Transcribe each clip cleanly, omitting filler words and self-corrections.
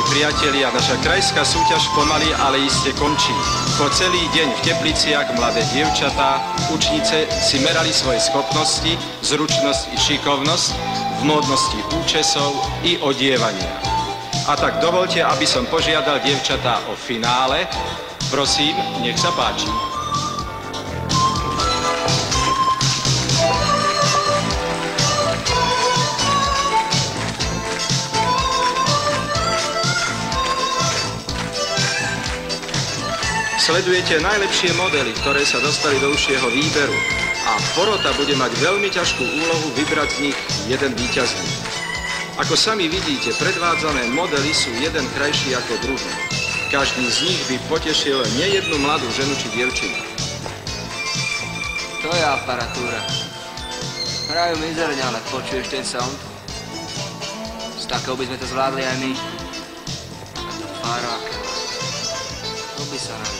priatelia, naša krajská súťaž pomaly, ale iste končí. Po celý deň v Tepliciach mladé dievčatá, učnice si merali svoje schopnosti, zručnosť i šikovnosť v módnosti účesov i odievania. A tak dovolte, aby som požiadal dievčatá o finále. Prosím, nech sa páči. Sledujete najlepšie modely, ktoré sa dostali do užšieho výberu a porota bude mať veľmi ťažkú úlohu vybrať z nich jeden víťazný. Ako sami vidíte, predvádzané modely sú jeden krajší ako druhý. Každý z nich by potešil nejednu mladú ženu či dievčinu. To je aparatúra. Prajú mizerne, ale počuješ ten sound? S takou by sme to zvládli aj my. A to fárák. To by sa nám...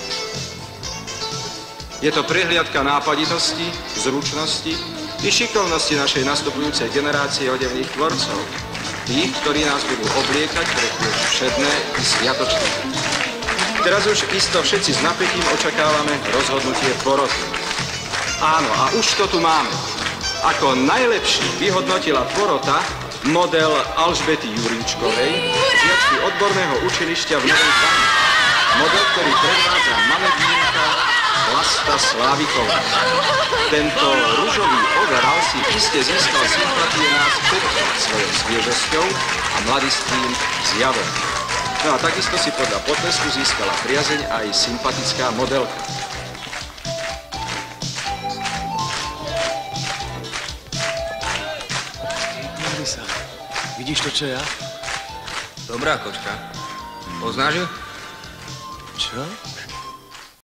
Je to prehliadka nápaditosti, zručnosti i šikovnosti našej nastupujúcej generácie odevných tvorcov. Tých, ktorí nás budú obliekať pre chvíľu všedné i sviatočné. Teraz už isto všetci s napätím očakávame rozhodnutie poroty. Áno, a už to tu máme. Ako najlepší vyhodnotila porota model Alžbety Juríčkovej, žiačky odborného učilišťa v Novej Bani. Model, ktorý predvádza manekínka Vlasta Sláviková. Tento ružový overall si iste získal sympatie nás všetkých svojou sviežosťou a mladistvým zjavom. No a takisto si podľa potlesku získala priazeň aj sympatická modelka. Marisa, vidíš to, čo ja? Dobrá kočka. Poznáš ju? Čo?